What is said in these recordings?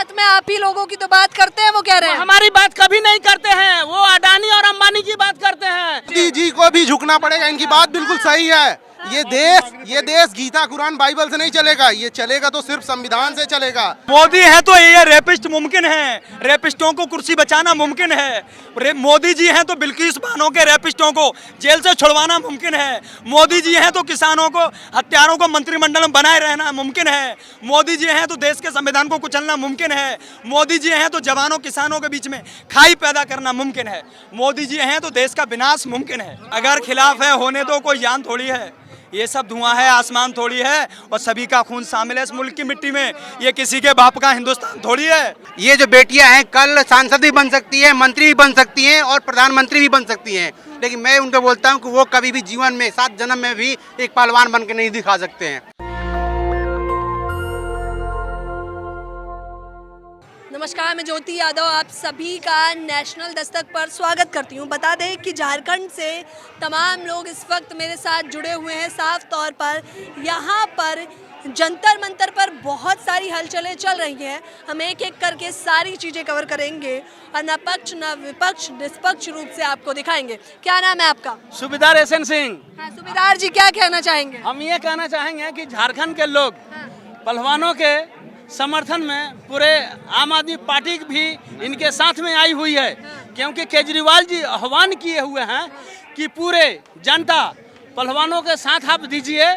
बात में आप ही लोगों की तो बात करते हैं, वो कह रहे हैं। हमारी बात कभी नहीं करते हैं, वो अडानी और अंबानी की बात करते हैं। मोदी जी को भी झुकना पड़ेगा, इनकी बात बिल्कुल सही है। ये देश गीता कुरान बाइबल से नहीं चलेगा, ये चलेगा तो सिर्फ संविधान से चलेगा। मोदी है तो ये रेपिस्ट मुमकिन है, रेपिस्टों को कुर्सी बचाना मुमकिन है। मोदी जी हैं तो बिल्किस बानो के रेपिस्टों को जेल से छुड़वाना मुमकिन है। मोदी जी हैं तो किसानों को, हत्यारों को मंत्रिमंडल में बनाए रहना मुमकिन है। मोदी जी हैं तो देश के संविधान को कुचलना मुमकिन है। मोदी जी हैं तो जवानों किसानों के बीच में खाई पैदा करना मुमकिन है। मोदी जी हैं तो देश का विनाश मुमकिन है। अगर खिलाफ है होने दो, कोई जान थोड़ी है, ये सब धुआं है, आसमान थोड़ी है, और सभी का खून शामिल है इस मुल्क की मिट्टी में। ये किसी के बाप का हिंदुस्तान थोड़ी है। ये जो बेटियां हैं कल सांसद भी बन सकती हैं, मंत्री भी बन सकती हैं और प्रधानमंत्री भी बन सकती हैं, लेकिन मैं उनको बोलता हूं कि वो कभी भी जीवन में 7 जन्म में भी एक पहलवान बन के नहीं दिखा सकते हैं। नमस्कार, मैं ज्योति यादव आप सभी का नेशनल दस्तक पर स्वागत करती हूं। बता दें कि झारखंड से तमाम लोग इस वक्त मेरे साथ जुड़े हुए हैं। साफ तौर पर यहाँ पर जंतर मंतर पर बहुत सारी हलचलें चल रही हैं। हम एक एक करके सारी चीज़ें कवर करेंगे और न पक्ष न विपक्ष निष्पक्ष रूप से आपको दिखाएंगे। क्या नाम है आपका? सुबेदार एहसन सिंह। हाँ, सुबेदार जी, क्या कहना चाहेंगे? हम ये कहना चाहेंगे कि झारखंड के लोग पहलवानों के समर्थन में पूरे आम आदमी पार्टी भी इनके साथ में आई हुई है, क्योंकि केजरीवाल जी आह्वान किए हुए हैं कि पूरे जनता पहलवानों के साथ आप दीजिए।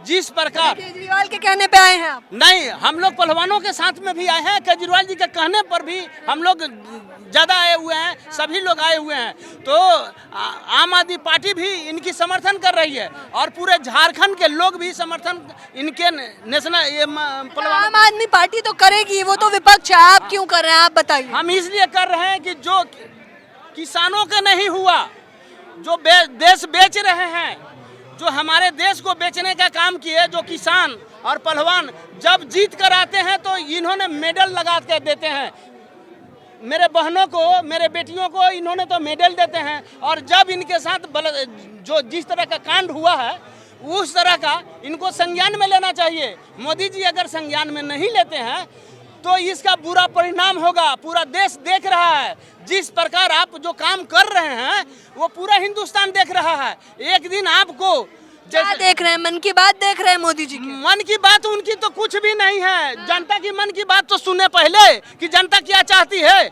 जिस प्रकार केजरीवाल के कहने पे आए हैं आप? नहीं, हम लोग पहलवानों के साथ में भी आए हैं, केजरीवाल जी के कहने पर भी हम लोग ज़्यादा आए हुए हैं, सभी लोग आए हुए हैं। तो आम आदमी पार्टी भी इनकी समर्थन कर रही है और पूरे झारखंड के लोग भी समर्थन इनके नेशनल आम आदमी पार्टी तो करेगी, वो तो विपक्ष है, आप क्यों कर रहे हैं आप बताइए। हम इसलिए कर रहे हैं कि जो किसानों का नहीं हुआ, जो देश बेच रहे हैं, जो हमारे देश को बेचने का काम किए, जो किसान और पहलवान जब जीत कर आते हैं तो इन्होंने मेडल लगा के देते हैं। मेरे बहनों को, मेरे बेटियों को इन्होंने तो मेडल देते हैं, और जब इनके साथ जो जिस तरह का कांड हुआ है उस तरह का इनको संज्ञान में लेना चाहिए। मोदी जी अगर संज्ञान में नहीं लेते हैं तो इसका बुरा परिणाम होगा। पूरा देश देख रहा है, जिस प्रकार आप जो काम कर रहे हैं वो पूरा हिंदुस्तान देख रहा है। एक दिन आपको क्या देख रहे हैं? मन की बात देख रहे हैं मोदी जी की? मन की बात उनकी तो कुछ भी नहीं है। जनता की मन की बात तो सुने पहले कि जनता क्या चाहती है।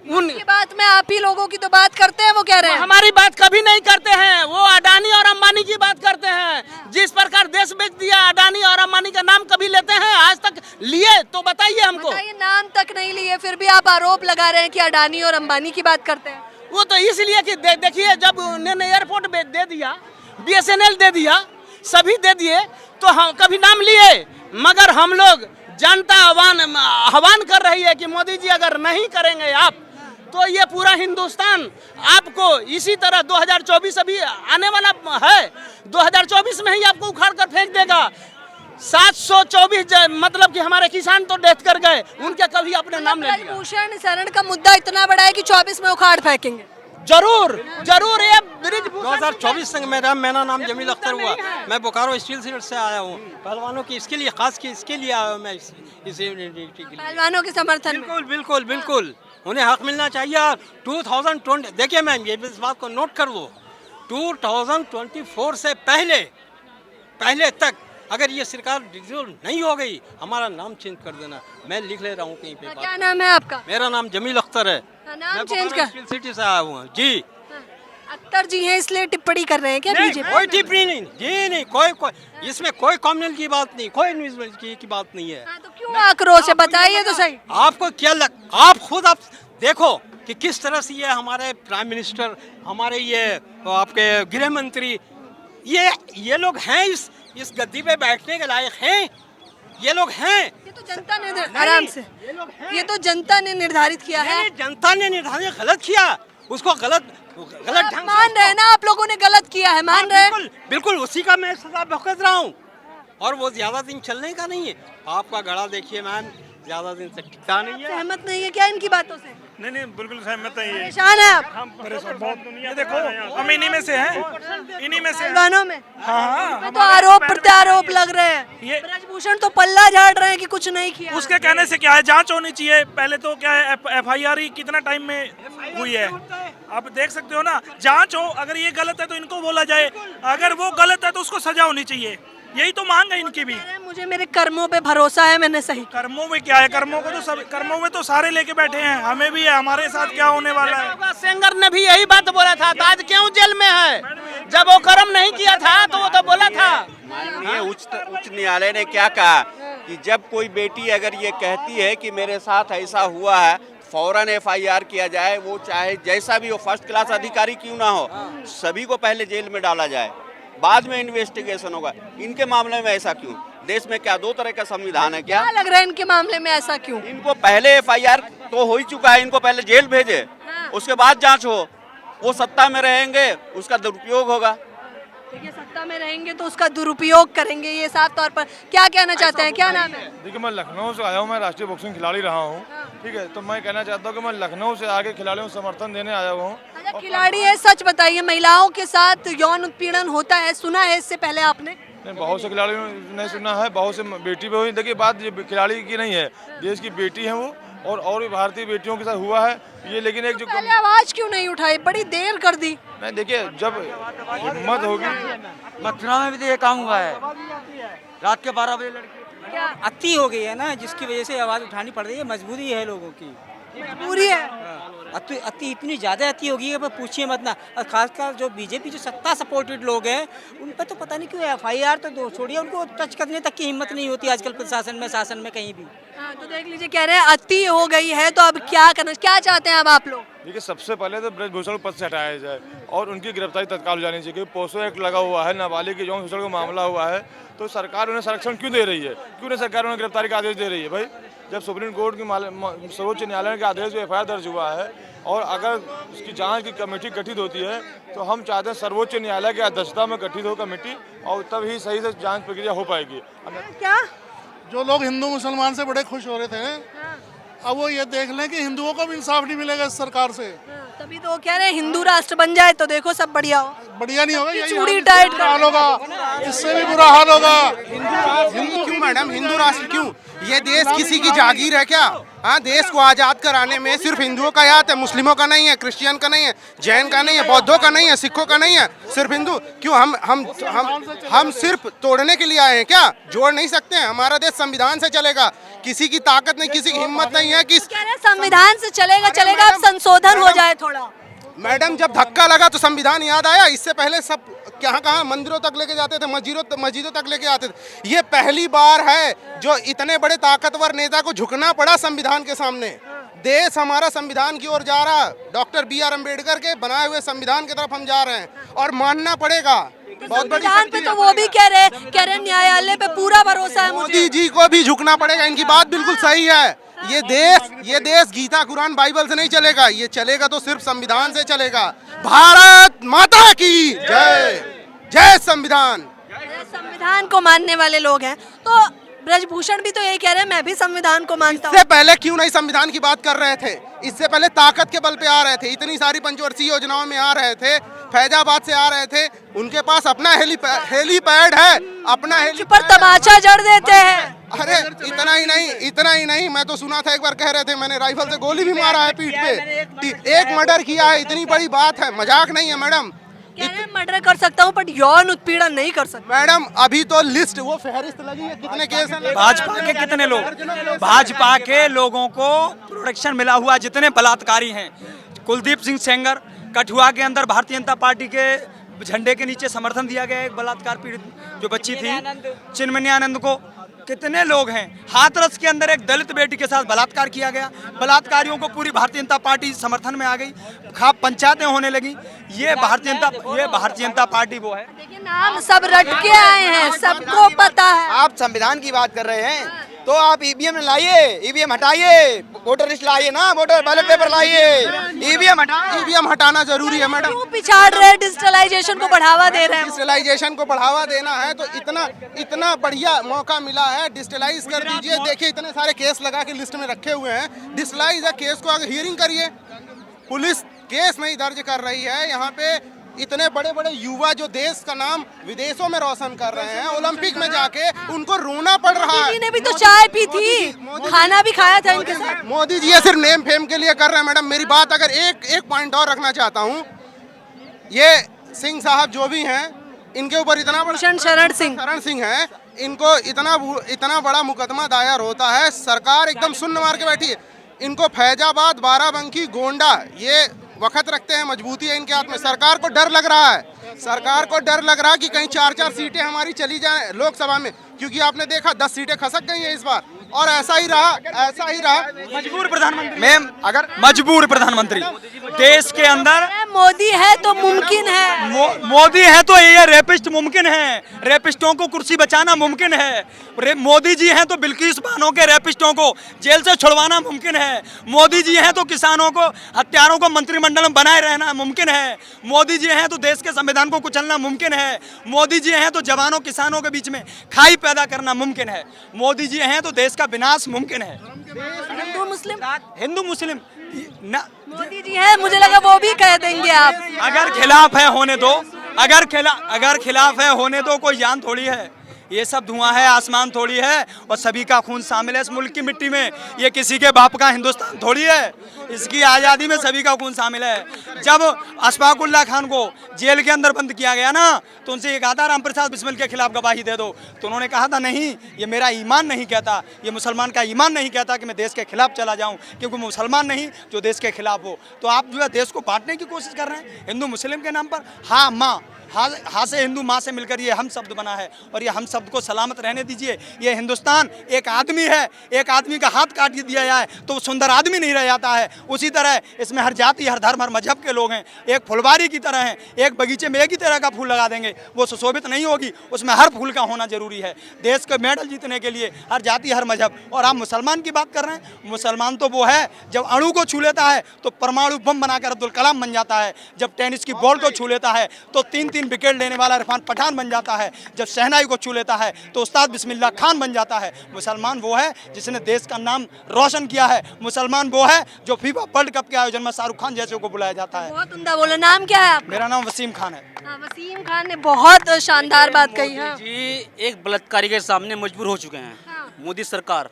उनकी बात में आप ही लोगों की तो बात करते हैं, वो कह रहे हैं। हमारी बात कभी नहीं करते हैं, वो अडानी और अंबानी की बात करते हैं। जिस प्रकार देश बेच दिया, अडानी और अंबानी का नाम कभी लेते हैं? आज तक लिए तो बताइए हमको। बताइए, नाम तक नहीं लिए, फिर भी आप आरोप लगा रहे हैं कि अडानी और अंबानी की बात करते हैं। वो तो इसलिए कि देखिए, जब उन्होंने एयरपोर्ट दे दिया, BSNL दे दिया, सभी दे दिए, तो हम कभी नाम लिए। मगर हम लोग जनता आह्वान कर रही है कि मोदी जी अगर नहीं करेंगे आप, तो ये पूरा हिंदुस्तान आपको इसी तरह 2024 अभी आने वाला है, 2024 में ही आपको उखाड़ कर फेंक देगा। 724 मतलब कि हमारे किसान तो डेथ कर गए, उनके कभी अपने नाम ले लिया। भूषण शरण का मुद्दा इतना बड़ा है कि 24 में उखाड़ फेंकेंगे। जरूर जरूर। ये ब्रिज 2024 तक मेरा नाम जमील अख्तर हुआ। मैं बोकारो स्टील सिटी से आया हूँ, पहलवानों की इसके लिए खास की इसके लिए आया हूँ मैं पहलवानों के समर्थन में। बिल्कुल बिल्कुल बिल्कुल, उन्हें हक मिलना चाहिए। 2020 देखिए मैम, ये इस बात को नोट कर लो, 2024 से पहले तक अगर ये सरकार डिसॉल्व नहीं हो गई, हमारा नाम चेंज कर देना। मैं लिख ले रहा हूँ कहीं पे। क्या नाम है आपका? मेरा नाम जमील अख्तर है। नाम चेंज कर। स्टील सिटी से आया हूँ जी। अख्तर जी हैं इसलिए टिप्पणी कर रहे हैं क्या बीजेपी? कोई टिप्पणी नहीं जी, नहीं कोई इसमें कोई कम्युनल की बात नहीं, कोई इन्वेस्टमेंट की बात नहीं है। तो क्यों आक्रोश है, बताइए तो सही। आपको क्या आप खुद आप देखो कि किस तरह से ये हमारे प्राइम मिनिस्टर, हमारे ये आपके गृह मंत्री, ये लोग हैं इस गद्दी पे बैठने के लायक हैं? ये लोग हैं? ये तो जनता ने आराम से, ये तो जनता ने निर्धारित किया है। जनता ने निर्धारित गलत किया, उसको गलत ढंग मान रहे हैं ना, आप लोगों ने गलत किया है, मान रहे हैं। बिल्कुल उसी का मैं सजा भुगत रहा हूँ, और वो ज्यादा दिन चलने का नहीं है। आपका गड़ा देखिए मैम, ज्यादा दिन से टिकता नहीं है। सहमत नहीं है क्या इनकी बातों से? नहीं नहीं बिल्कुल सहमत नहीं है। परेशान है आप हम परेशान बहुत दुनिया देखो हम इन्हीं में से हैं, इन्हीं में से हैं। पहलवानों में? हाँ में तो आरोप प्रत्यारोप लग रहे हैं। ये ब्रजभूषण तो पल्ला झाड़ रहे हैं कि कुछ नहीं किया। उसके कहने से क्या है, जांच होनी चाहिए पहले तो। क्या है FIR ही कितना टाइम में हुई है आप देख सकते हो ना। जांच हो, अगर ये गलत है तो इनको बोला जाए, अगर वो गलत है तो उसको सजा होनी चाहिए। यही तो मांग है इनकी भी। अरे मुझे मेरे कर्मों पे भरोसा है, मैंने सही किया। कर्मों में क्या है, कर्मों को तो सब, कर्मों में तो सारे लेके बैठे हैं, हमें भी है, हमारे साथ क्या होने वाला है। सेंगर ने भी यही बात बोला था, तो आज क्यों जेल में है? जब वो कर्म नहीं किया था तो वो तो बोला था। माननीय उच्च न्यायालय ने क्या कहा कि जब कोई बेटी अगर ये कहती है कि मेरे साथ ऐसा हुआ है, फौरन FIR किया जाए, वो चाहे जैसा भी हो, फर्स्ट क्लास अधिकारी क्यों ना हो, सभी को पहले जेल में डाला जाए, बाद में इन्वेस्टिगेशन होगा। इनके मामले में ऐसा क्यों? देश में क्या दो तरह का संविधान है क्या? क्या लग रहा है इनके मामले में ऐसा क्यों? इनको पहले FIR तो हो ही चुका है, इनको पहले जेल भेजे, उसके बाद जांच हो। वो सत्ता में रहेंगे, उसका दुरुपयोग होगा। देखिए सत्ता में रहेंगे तो उसका दुरुपयोग करेंगे, ये साफ तौर पर। क्या कहना चाहते हैं, क्या नाम है? देखिए मैं लखनऊ से आया हूँ, मैं राष्ट्रीय बॉक्सिंग खिलाड़ी रहा हूँ, ठीक है। तो मैं कहना चाहता हूँ कि मैं लखनऊ से आगे खिलाड़ियों को समर्थन देने आया हुआ हूँ। अच्छा खिलाड़ी है, सच बताइए महिलाओं के साथ यौन उत्पीड़न होता है, सुना है इससे पहले आपने? नहीं, बहुत से खिलाड़ियों ने सुना है, बहुत से बेटी भी हुई। देखिए बात ये खिलाड़ी की नहीं है, देश की बेटी है वो, और भी भारतीय बेटियों के साथ हुआ है ये। लेकिन एक जो पहले आवाज क्यों नहीं उठाई, बड़ी देर कर दी। नहीं, देखिए जब हिम्मत होगी। मथुरा में भी तो ये काम हुआ है, रात के 12 बजे लड़की क्या अति हो गई है ना, जिसकी वजह से आवाज उठानी पड़ रही है। मजबूरी है लोगों की, पूरी है। अति इतनी ज्यादा अति हो गई है, पूछिए मत ना। और खासकर जो बीजेपी जो सत्ता सपोर्टेड लोग हैं, उन पर तो पता नहीं क्यों FIR तो छोड़िए, उनको टच करने तक की हिम्मत नहीं होती आजकल प्रशासन में, शासन में, कहीं भी। हाँ तो देख लीजिए, कह रहे हैं अति हो गई है, तो अब क्या करना, क्या चाहते हैं अब आप लोग? देखिए सबसे पहले तो ब्रजभूषण को पद से हटाया जाए और उनकी गिरफ्तारी तत्काल हो जानी चाहिए, क्योंकि पोक्सो एक्ट लगा हुआ है, नाबालिग के यौन शोषण का मामला हुआ है, तो सरकार उन्हें संरक्षण क्यों दे रही है? क्यों नहीं सरकार उन्हें गिरफ्तारी का आदेश दे रही है? भाई जब सुप्रीम कोर्ट की सर्वोच्च न्यायालय के आदेश में FIR दर्ज हुआ है और अगर उसकी जांच की कमेटी गठित होती है, तो हम चाहते हैं सर्वोच्च न्यायालय की अध्यक्षता में गठित हो कमेटी, और तब ही सही से जांच प्रक्रिया हो पाएगी। क्या जो लोग हिंदू मुसलमान से बड़े खुश हो रहे थे, अब वो ये देख लें कि हिंदुओं को भी इंसाफ नहीं मिलेगा इस सरकार से। तभी तो वो कह रहे हैं हिंदू राष्ट्र बन जाए तो देखो सब बढ़िया हो। बढ़िया नहीं होगा, यही चूड़ी टाइट कर हाल होगा, इससे भी बुरा हाल होगा। हिंदू क्यों मैडम, हिंदू राष्ट्र क्यों? ये देश किसी की जागीर है क्या? हाँ, देश को आजाद कराने में सिर्फ हिंदुओं का याद है, मुस्लिमों का नहीं है, क्रिश्चियन का नहीं है, जैन का नहीं है, बौद्धों का नहीं है, सिखों का नहीं है, सिर्फ हिंदू क्यों? हम सिर्फ तोड़ने के लिए आए हैं क्या? जोड़ नहीं सकते हैं? हमारा देश संविधान से चलेगा, किसी की ताकत नहीं, किसी की हिम्मत नहीं है कि कह रहे हैं संविधान से चलेगा, चलेगा, अब संशोधन हो जाए थोड़ा। मैडम जब धक्का लगा तो संविधान याद आया। इससे पहले सब कहाँ मंदिरों तक लेके जाते थे, मस्जिदों तक लेके आते थे। ये पहली बार है जो इतने बड़े ताकतवर नेता को झुकना पड़ा संविधान के सामने। देश हमारा संविधान की ओर जा रहा, डॉक्टर BR अम्बेडकर के बनाए हुए संविधान की तरफ हम जा रहे हैं और मानना पड़ेगा। बहुत बड़ी संविधान पे तो वो भी कह रहे न्यायालय पे पूरा भरोसा है मुझे। मोदी जी को भी झुकना पड़ेगा, इनकी बात बिल्कुल सही है। ये देश गीता कुरान बाइबल से नहीं चलेगा, ये चलेगा तो सिर्फ संविधान से चलेगा। भारत माता की जय, जय संविधान। संविधान को मानने वाले लोग हैं, तो ब्रजभूषण भी तो यही कह रहे हैं, मैं भी संविधान को मानता हूँ। इससे पहले क्यों नहीं संविधान की बात कर रहे थे? इससे पहले ताकत के बल पे आ रहे थे, इतनी सारी पंचवर्षीय योजनाओं में आ रहे थे, फैजाबाद से आ रहे थे, उनके पास अपना हेलीपैड है, अपना पर तमाचा जड़ देते हैं। अरे इतना ही नहीं, मैं तो सुना था एक बार कह रहे थे मैंने राइफल से गोली भी मारा है पीठ पे, एक मर्डर किया है, इतनी बड़ी बात है, मजाक नहीं है मैडम। मर्डर कर सकता हूँ बट यौन उत्पीड़न नहीं कर सकता। मैडम अभी तो लिस्ट, वो फहरिस्त लगी है, कितने केस हैं? भाजपा के कितने लोग, भाजपा के लोगों को प्रोटेक्शन मिला हुआ, जितने बलात्कारी हैं। कुलदीप सिंह सेंगर, कठुआ के अंदर भारतीय जनता पार्टी के झंडे के नीचे समर्थन दिया गया एक बलात्कार पीड़ित जो बच्ची थी, चिन्मनी आनंद को। कितने लोग हैं। हाथरस के अंदर एक दलित बेटी के साथ बलात्कार किया गया, बलात्कारियों को पूरी भारतीय जनता पार्टी समर्थन में आ गई, खाप पंचायतें होने लगी। ये भारतीय जनता पार्टी वो है। देखिए नाम सब रट के आए हैं, सबको पता है। आप संविधान की बात कर रहे हैं, तो आप ईवीएम लाइए, ईवीएम हटाइए, वोटर लिस्ट लाइए ना, वोटर बैलेट पेपर लाइए, ईवीएम हटाइए। ईवीएम हटाना जरूरी है मैडम। क्यों पिछाड़ रहे हैं? डिजिटलाइजेशन को बढ़ावा दे रहे हैं। डिजिटलाइजेशन को बढ़ावा देना है तो इतना बढ़िया मौका मिला है, डिजिटलाइज कर दीजिए। देखिए इतने सारे केस लगा के लिस्ट में रखे हुए हैं, डिजिटलाइज है, केस को आगे हियरिंग करिए। पुलिस केस नहीं दर्ज कर रही है। यहाँ पे इतने बड़े बड़े युवा जो देश का नाम विदेशों में रोशन कर रहे हैं, ओलंपिक में जाके उनको रोना पड़ रहा है। मोदी ने भी तो चाय पी थी, खाना भी खाया था इनके साथ। मोदी जी ये सिर्फ नेम फेम के लिए कर रहे हैं मैडम। मेरी बात अगर एक पॉइंट और रखना चाहता हूँ, ये सिंह साहब जो भी हैं, इनके ऊपर इतना बड़ा शरण सिंह है, इनको इतना बड़ा मुकदमा दायर होता है, सरकार एकदम सुन्न मार के बैठी है। इनको फैजाबाद, बाराबंकी, गोंडा ये वक्त रखते हैं, मजबूती है इनके हाथ में। सरकार को डर लग रहा है, सरकार को डर लग रहा है कि कहीं 4-4 सीटें हमारी चली जाएं लोकसभा में, क्योंकि आपने देखा 10 सीटें खसक गई हैं इस बार, और ऐसा ही रहा। मजबूर प्रधानमंत्री मैम, अगर मजबूर प्रधानमंत्री देश के अंदर मोदी है तो मुमकिन है, मोदी है तो ये रेपिस्ट मुमकिन है, रेपिस्टों को कुर्सी बचाना मुमकिन है। मोदी जी हैं तो बिल्किस बानो के रेपिस्टों को जेल से छुड़वाना मुमकिन है। मोदी जी हैं तो किसानों को, हत्यारों को मंत्रिमंडल में बनाए रहना मुमकिन है। मोदी जी हैं तो देश के संविधान को कुचलना मुमकिन है। मोदी जी हैं तो जवानों किसानों के बीच में खाई पैदा करना मुमकिन है। मोदी जी हैं तो देश का विनाश मुमकिन है। हिंदू मुस्लिम मोदी जी है, मुझे लगा वो भी कह देंगे आप। अगर खिलाफ है होने दो, अगर खिलाफ है होने दो, कोई जान थोड़ी है। ये सब धुआं है, आसमान थोड़ी है, और सभी का खून शामिल है इस मुल्क की मिट्टी में। ये किसी के बाप का हिंदुस्तान थोड़ी है, इसकी आज़ादी में सभी का खून शामिल है। जब अशफाकुल्ला खान को जेल के अंदर बंद किया गया ना, तो उनसे ये कहा था राम प्रसाद बिस्मिल के खिलाफ गवाही दे दो, तो उन्होंने कहा था नहीं, ये मेरा ईमान नहीं कहता, ये मुसलमान का ईमान नहीं कहता कि मैं देश के खिलाफ चला जाऊँ, क्योंकि मुसलमान नहीं जो देश के खिलाफ हो। तो आप जो है देश को बांटने की कोशिश कर रहे हैं हिंदू मुस्लिम के नाम पर। हाँ माँ, हाँ से हिंदू, माँ से मिलकर ये हम शब्द बना है, और ये हम शब्द को सलामत रहने दीजिए। ये हिंदुस्तान एक आदमी है, एक आदमी का हाथ काट दिया जाए तो सुंदर आदमी नहीं रह जाता है। उसी तरह इसमें हर जाति, हर धर्म, हर मजहब के लोग हैं, एक फुलवारी की तरह हैं। एक बगीचे में एक ही तरह का फूल लगा देंगे, वो सुशोभित नहीं होगी, उसमें हर फूल का होना जरूरी है। देश के मेडल जीतने के लिए हर जाति, हर मजहब। और आप मुसलमान की बात कर रहे हैं, मुसलमान तो वो है जब अणु को छू लेता है तो परमाणु बम बनाकर अब्दुल कलाम बन जाता है। जब टेनिस की बॉल को छू लेता है तो 3-3 विकेट लेने वाला इरफान पठान बन जाता है। जब शहनाई को छू लेता है तो उस्ताद बिस्मिल्लाह खान बन जाता है। मुसलमान वो है जिसने देश का नाम रोशन किया है। मुसलमान वो है जो फीफा वर्ल्ड कप के आयोजन में शाहरुख खान जैसे को बुलाया जाता है। बहुत उम्दा बोला। नाम क्या है आपका? मेरा नाम वसीम खान है। वसीम खान ने बहुत शानदार बात कही है। जी एक बलात्कारी के सामने मजबूर हो चुके हैं। मोदी सरकार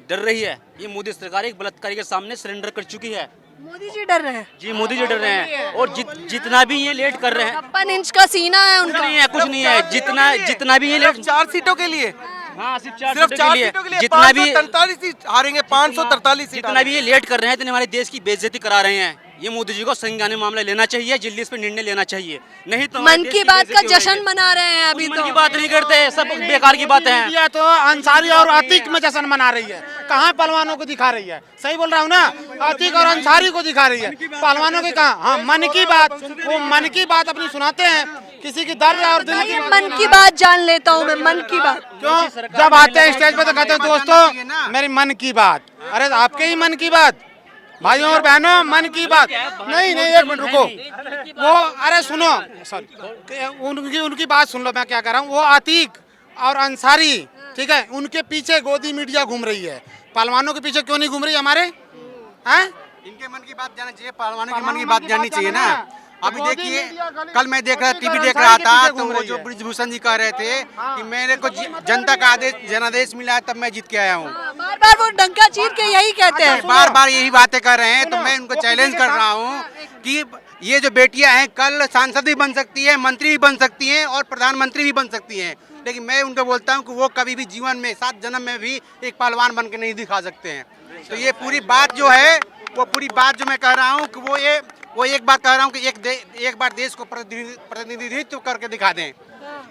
डर रही है। ये मोदी सरकार एक बलात्कारी के सामने सरेंडर कर चुकी है। मोदी जी डर रहे हैं। जी मोदी जी डर रहे हैं, और जितना भी ये लेट कर रहे हैं, 56 इंच का सीना है उनका। नहीं है, कुछ नहीं है। जितना भी ये लेट 4 सीटों के लिए, हाँ सिर्फ 4 सिर्फ 4 सीटों के लिए जितना भी 543 सीट हारेंगे, 543 सीट। जितना भी ये लेट कर रहे हैं, इतने हमारे देश की बेइज्जती करा रहे हैं। ये मोदी जी को संज्ञान मामला लेना चाहिए, जल्दी इस पर निर्णय लेना चाहिए, नहीं तो मन की बात का जश्न मना रहे हैं। अभी मन की बात नहीं करते, सब बेकार की बातें हैं। इंडिया तो अंसारी और अतीक में जश्न मना रही है। कहाँ पहलवानों को दिखा रही है? सही बोल रहा हूँ ना? अतीक और अंसारी को दिखा रही है, पहलवानों के कहाँ? हाँ, मन की बात, वो मन की बात अपनी सुनाते हैं, किसी की दर्द और दिल की। मन की बात जान लेता हूँ मैं, मन की बात। क्यों? जब आते हैं स्टेज पे तो कहते हैं दोस्तों मेरी मन की बात। अरे आपके ही मन की बात, भाइयों और बहनों, मन की बात। नहीं एक मिनट रुको, वो अरे सुनो, सॉरी, उनकी बात सुन लो, मैं क्या कह रहा हूँ। वो अतीक और अंसारी, ठीक है, उनके पीछे गोदी मीडिया घूम रही है। पहलवानों के पीछे क्यों नहीं घूम रही हमारे? हैं? इनके मन की बात जानना चाहिए, पहलवानों के मन की बात जाननी चाहिए ना। अभी देखिए, कल मैं टीवी देख रहा था, तो वो जो ब्रिजभूषण जी कह रहे थे कि मेरे को जनता का जनादेश मिला है तब मैं जीत के आया हूँ। बार बार वो डंका चीर के यही कहते हैं, बार बार यही बातें कर रहे हैं। तो मैं उनको चैलेंज कर रहा हूँ कि ये जो बेटियां हैं कल सांसद भी बन सकती है, मंत्री भी बन सकती हैं, और प्रधानमंत्री भी बन सकती हैं। लेकिन मैं उनको बोलता हूँ कि वो कभी भी जीवन में 7 जन्म में भी एक पहलवान बन के नहीं दिखा सकते हैं। तो ये पूरी बात जो है, वो पूरी बात जो मैं कह रहा हूँ कि वो एक बात कह रहा हूँ कि एक बार देश को प्रतिनिधित्व करके दिखा दें।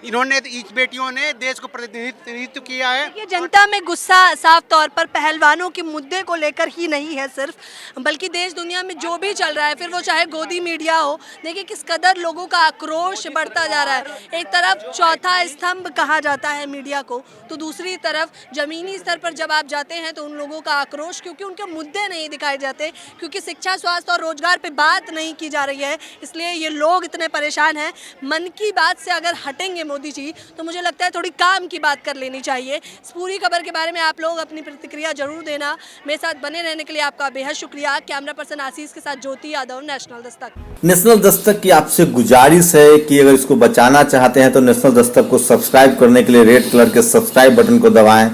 इन्होंने इस बेटियों ने देश को प्रतिनिधित्व किया है। ये जनता में गुस्सा साफ तौर पर पहलवानों के मुद्दे को लेकर ही नहीं है सिर्फ, बल्कि देश दुनिया में जो भी चल रहा है, फिर वो चाहे गोदी मीडिया हो, देखिए किस कदर लोगों का आक्रोश बढ़ता जा रहा है। एक तरफ चौथा स्तंभ कहा जाता है मीडिया को, तो दूसरी तरफ जमीनी स्तर पर जब आप जाते हैं तो उन लोगों का आक्रोश, क्योंकि उनके मुद्दे नहीं दिखाए जाते, क्योंकि शिक्षा, स्वास्थ्य और रोजगार पे बात नहीं की जा रही है, इसलिए ये लोग इतने परेशान हैं। मन की बात से अगर हटेंगे मोदी जी तो मुझे लगता है थोड़ी काम की बात कर लेनी चाहिए। इस पूरी खबर के बारे में आप लोग अपनी प्रतिक्रिया जरूर देना। मेरे साथ बने रहने के लिए आपका बेहद शुक्रिया। कैमरा पर्सन आशीष के साथ ज्योति यादव, नेशनल दस्तक। नेशनल दस्तक की आपसे गुजारिश है कि अगर इसको बचाना चाहते हैं तो नेशनल दस्तक को सब्सक्राइब करने के लिए रेड कलर के सब्सक्राइब बटन को दबाएं,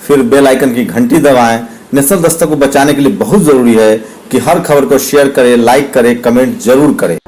फिर बेल आइकन की घंटी दबाएं। नेशनल दस्तक को बचाने के लिए बहुत जरूरी है कि हर खबर को शेयर करें, लाइक करें, कमेंट जरूर करें।